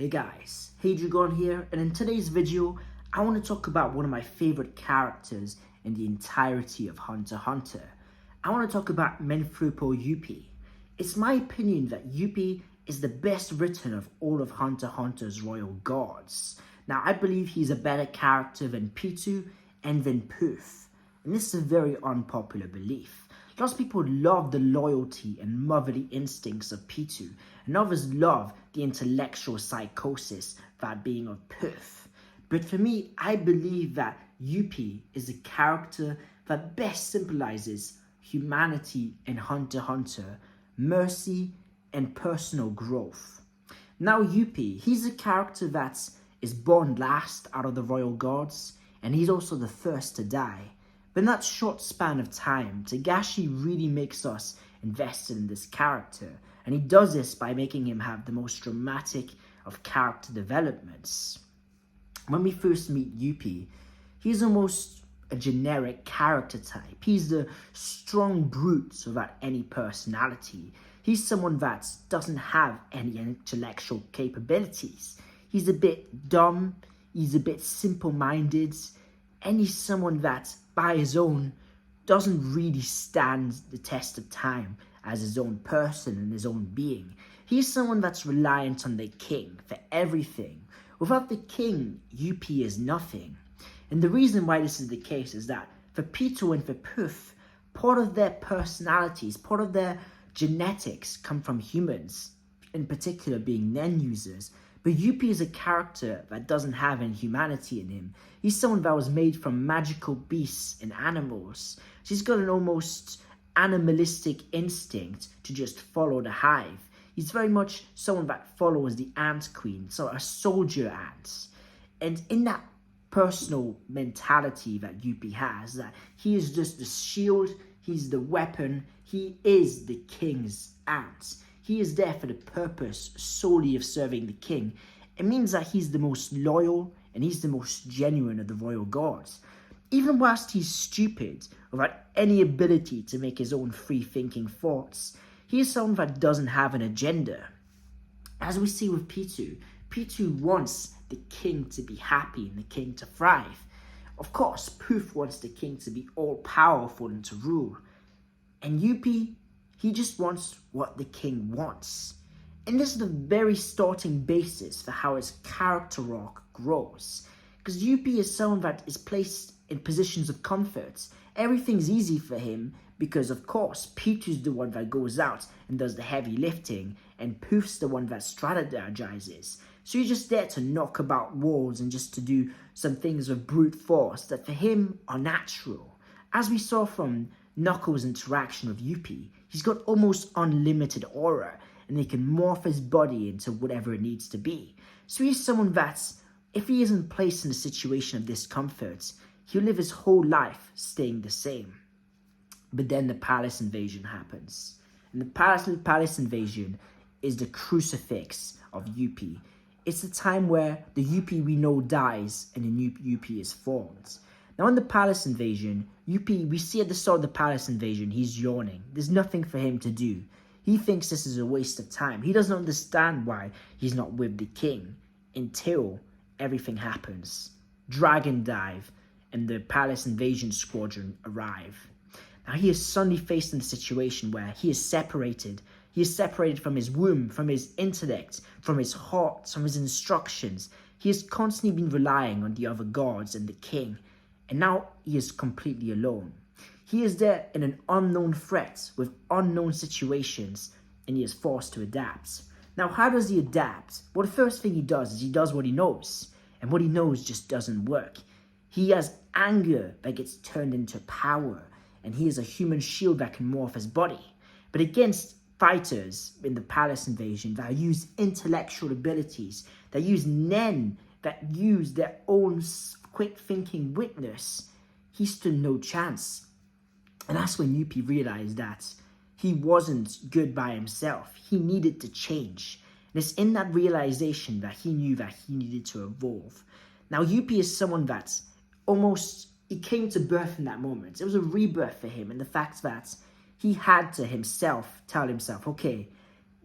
Hey guys, Hey Dragon here, and in today's video, I want to talk about one of my favorite characters in the entirety of Hunter x Hunter. I want to talk about Menfupo Youpi. It's my opinion that Youpi is the best written of all of Hunter x Hunter's royal gods. Now, I believe he's a better character than Pitou and than Poof, and this is a very unpopular belief. Lots of people love the loyalty and motherly instincts of Pitou, and others love the intellectual psychosis that being of Poof. But for me, I believe that Youpi is a character that best symbolizes humanity in Hunter x Hunter, mercy, and personal growth. Now Youpi, he's a character that is born last out of the royal gods, and he's also the first to die. But in that short span of time, Togashi really makes us invested in this character, and he does this by making him have the most dramatic of character developments. When we first meet Youpi, he's almost a generic character type. He's the strong brute without any personality. He's someone that doesn't have any intellectual capabilities. He's a bit dumb, he's a bit simple-minded, and he's someone that, by his own, doesn't really stand the test of time as his own person and his own being. He's someone that's reliant on the king for everything. Without the king, Youpi is nothing. And the reason why this is the case is that for Pitou and for Poof, part of their personalities, part of their genetics come from humans, in particular being Nen users. But Youpi is a character that doesn't have any humanity in him. He's someone that was made from magical beasts and animals. So he's got an almost animalistic instinct to just follow the hive. He's very much someone that follows the ant queen, so a soldier ant. And in that personal mentality that Youpi has, that he is just the shield, he's the weapon, he is the king's ant. He is there for the purpose solely of serving the king. It means that he's the most loyal and he's the most genuine of the royal gods. Even whilst he's stupid, without any ability to make his own free-thinking thoughts, he is someone that doesn't have an agenda. As we see with Pitou, Pitou wants the king to be happy and the king to thrive. Of course, Poof wants the king to be all-powerful and to rule. And Youpi, he just wants what the king wants. And this is the very starting basis for how his character arc grows. Because Youpi is someone that is placed in positions of comfort. Everything's easy for him because, of course, Pitou's the one that goes out and does the heavy lifting, and Poof's the one that strategizes. So he's just there to knock about walls and just to do some things with brute force that for him are natural. As we saw from Knuckles' interaction with Youpi, he's got almost unlimited aura, and he can morph his body into whatever it needs to be. So he's someone that, if he isn't placed in a situation of discomfort, he'll live his whole life staying the same. But then the palace invasion happens. And the palace invasion is the crucifix of Youpi. It's the time where the Youpi we know dies and a new Youpi is formed. Now in the palace invasion, Youpi, we see at the start of the palace invasion, he's yawning. There's nothing for him to do. He thinks this is a waste of time. He doesn't understand why he's not with the king until everything happens. Dragon dive and the palace invasion squadron arrive. Now he is suddenly faced in a situation where he is separated. He is separated from his womb, from his intellect, from his heart, from his instructions. He has constantly been relying on the other gods and the king. And now he is completely alone. He is there in an unknown threat with unknown situations, and he is forced to adapt. Now, how does he adapt? Well, the first thing he does is he does what he knows, and what he knows just doesn't work. He has anger that gets turned into power, and he is a human shield that can morph his body. But against fighters in the palace invasion that use intellectual abilities, that use Nen, that use their own quick thinking witness, he stood no chance. And that's when Youpi realized that he wasn't good by himself. He needed to change. And it's in that realization that he knew that he needed to evolve. Now Youpi is someone that he came to birth in that moment. It was a rebirth for him, and the fact that he had to himself tell himself, okay,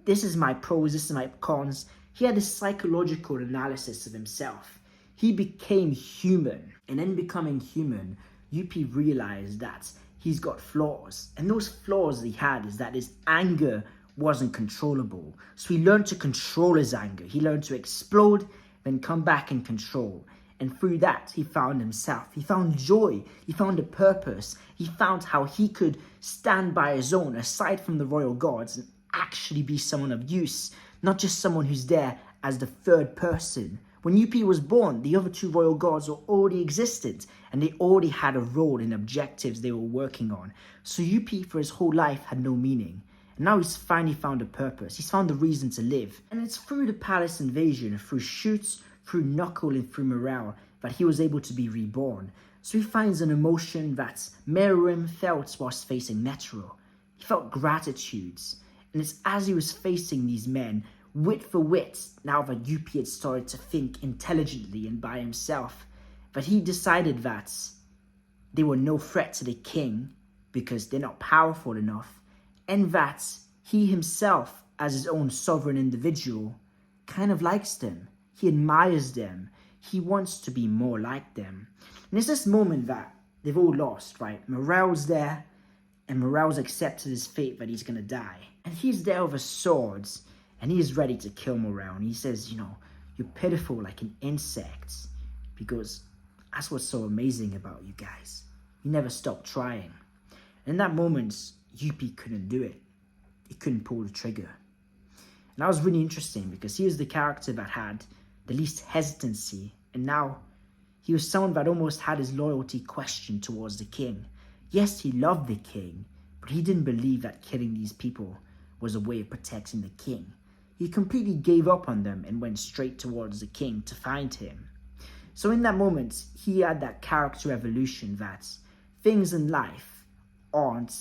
this is my pros, this is my cons. He had a psychological analysis of himself. He became human. And in becoming human, Youpi realized that he's got flaws. And those flaws he had is that his anger wasn't controllable. So he learned to control his anger. He learned to explode, then come back and control. And through that, he found himself. He found joy. He found a purpose. He found how he could stand by his own, aside from the royal guards, and actually be someone of use, not just someone who's there as the third person. When Youpi was born, the other two royal guards were already existent, and they already had a role and objectives they were working on. So Youpi, for his whole life, had no meaning. And now he's finally found a purpose. He's found a reason to live. And it's through the palace invasion, through shoots, through Knuckle, and through Morale, that he was able to be reborn. So he finds an emotion that Meruem felt whilst facing Metro. He felt gratitudes. And it's as he was facing these men, wit for wit, now that Youpi had started to think intelligently and by himself, that he decided that they were no threat to the king because they're not powerful enough, and that he himself, as his own sovereign individual, kind of likes them. He admires them. He wants to be more like them. And it's this moment that they've all lost, right? Morale's there, and Morale's accepted his fate that he's going to die. And he's there with a sword, and he's ready to kill Morale. And he says, you know, you're pitiful like an insect, because that's what's so amazing about you guys. You never stop trying. And in that moment, Youpi couldn't do it. He couldn't pull the trigger. And that was really interesting because he was the character that had the least hesitancy, and now he was someone that almost had his loyalty questioned towards the king. Yes, he loved the king, but he didn't believe that killing these people was a way of protecting the king. He completely gave up on them and went straight towards the king to find him. So in that moment, he had that character evolution that things in life aren't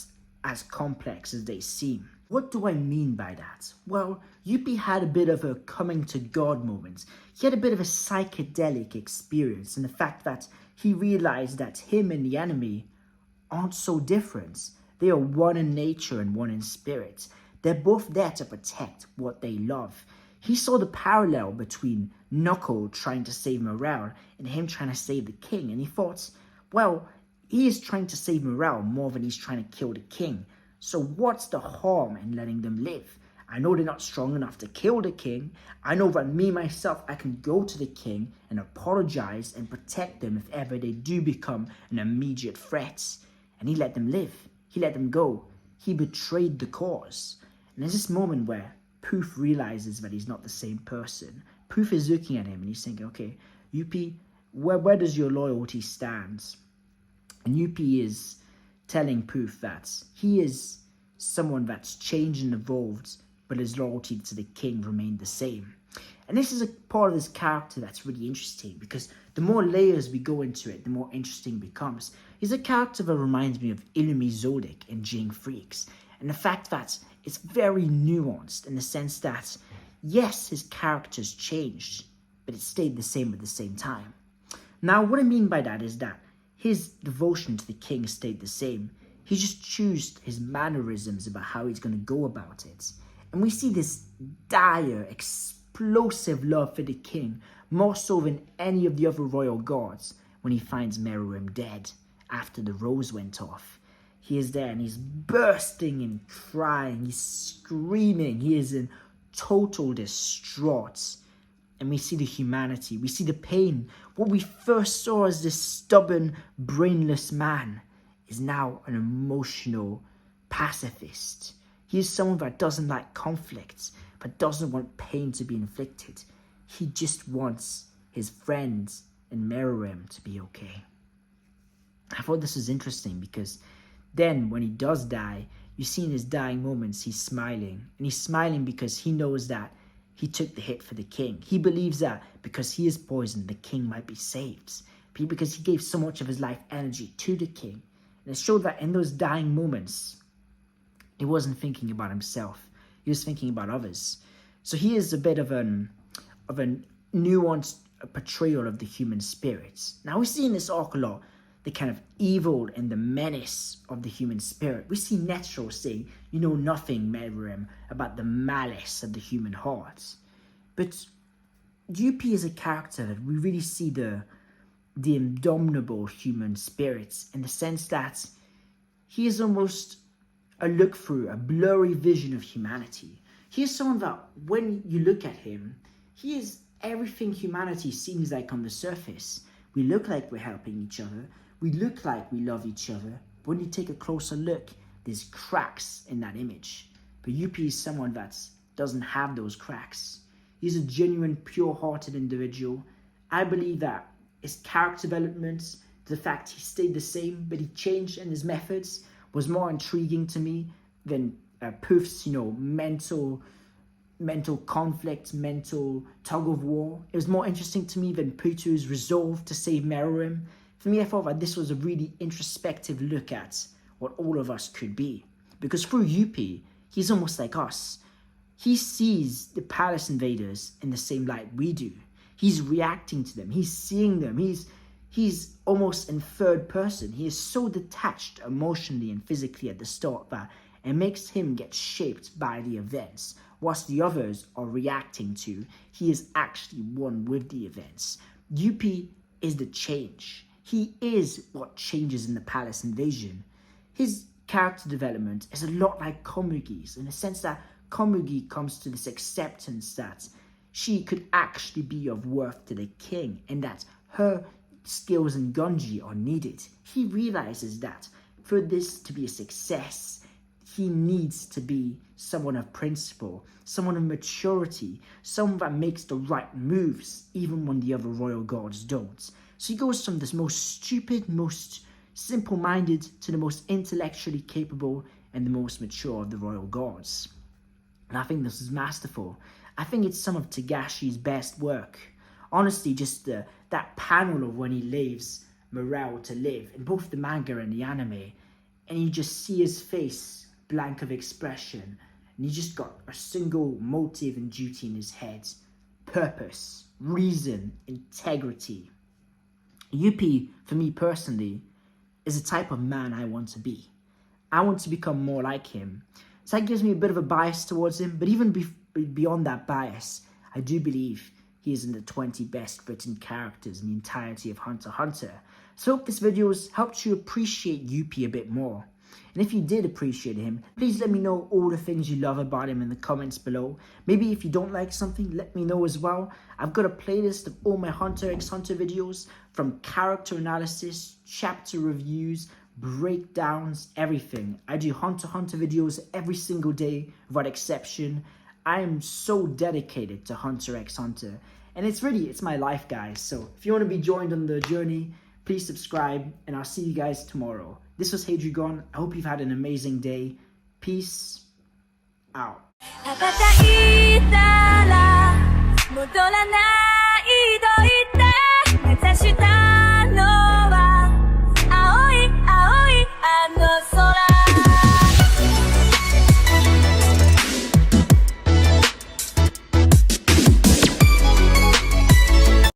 as complex as they seem. What do I mean by that? Well, Youpi had a bit of a coming to God moment. He had a bit of a psychedelic experience in the fact that he realized that him and the enemy aren't so different. They are one in nature and one in spirit. They're both there to protect what they love. He saw the parallel between Knuckle trying to save Morale and him trying to save the king, and he thought, well, he is trying to save Morale more than he's trying to kill the king. So what's the harm in letting them live? I know they're not strong enough to kill the king. I know that me, myself, I can go to the king and apologize and protect them if ever they do become an immediate threat. And he let them live. He let them go. He betrayed the cause. And there's this moment where Poof realizes that he's not the same person. Poof is looking at him and he's thinking, okay, Youpi, where does your loyalty stand? And Youpi is telling Poof that he is someone that's changed and evolved, but his loyalty to the king remained the same. And this is a part of this character that's really interesting, because the more layers we go into it, the more interesting it becomes. He's a character that reminds me of Illumi Zodic in Jing Freaks, and the fact that it's very nuanced in the sense that, yes, his character's changed, but it stayed the same at the same time. Now, what I mean by that is that his devotion to the king stayed the same. He just chose his mannerisms about how he's going to go about it. And we see this dire, explosive love for the king, more so than any of the other royal guards, when he finds Meruem dead after the rose went off. He is there and he's bursting and crying, he's screaming, he is in total distraught. And we see the humanity, we see the pain. What we first saw as this stubborn, brainless man is now an emotional pacifist. He is someone that doesn't like conflict, that doesn't want pain to be inflicted. He just wants his friends and Meruem to be okay. I thought this was interesting because then when he does die, you see in his dying moments, he's smiling. And he's smiling because he knows that he took the hit for the king. He believes that because he is poisoned, the king might be saved. Because he gave so much of his life energy to the king. And it showed that in those dying moments, he wasn't thinking about himself. He was thinking about others. So he is a bit of a nuanced portrayal of the human spirit. Now we see in this arc a lot the kind of evil and the menace of the human spirit. We see Netro saying, you know nothing, Meruem, about the malice of the human heart. But Youpi is a character that we really see the indomitable human spirit, in the sense that he is almost a look-through, a blurry vision of humanity. He is someone that, when you look at him, he is everything humanity seems like on the surface. We look like we're helping each other. We look like we love each other. But when you take a closer look, there's cracks in that image. But Youpi is someone that doesn't have those cracks. He's a genuine, pure-hearted individual. I believe that his character development, the fact he stayed the same, but he changed in his methods, was more intriguing to me than Poof's, mental conflict, mental tug of war. It was more interesting to me than Putu's resolve to save Meruem. For me, I thought that this was a really introspective look at what all of us could be. Because through Youpi, he's almost like us. He sees the palace invaders in the same light we do. He's reacting to them. He's seeing them. He's almost in third person. He is so detached emotionally and physically at the start that it makes him get shaped by the events. Whilst the others are reacting to, he is actually one with the events. Youpi is the change. He is what changes in the palace invasion. His character development is a lot like Komugi's, in the sense that Komugi comes to this acceptance that she could actually be of worth to the king, and that her skills in Gunji are needed. He realizes that for this to be a success, he needs to be someone of principle, someone of maturity, someone that makes the right moves even when the other royal guards don't. So he goes from this most stupid, most simple-minded to the most intellectually capable and the most mature of the royal guards. And I think this is masterful. I think it's some of Togashi's best work. Honestly, just that panel of when he leaves Morel to live in both the manga and the anime, and you just see his face blank of expression, and he just got a single motive and duty in his head: purpose, reason, integrity. Youpi, for me personally, is the type of man I want to be. I want to become more like him. So that gives me a bit of a bias towards him, but even beyond that bias, I do believe he is in the 20 best written characters in the entirety of Hunter x Hunter. So I hope this video has helped you appreciate Youpi a bit more. And if you did appreciate him, please let me know all the things you love about him in the comments below. Maybe if you don't like something, let me know as well. I've got a playlist of all my Hunter x Hunter videos, from character analysis, chapter reviews, breakdowns, everything. I do Hunter x Hunter videos every single day without exception. I am so dedicated to Hunter x Hunter, and it's my life, guys. So if you want to be joined on the journey, please subscribe, and I'll see you guys tomorrow. This was Hadrigon. I hope you've had an amazing day. Peace out.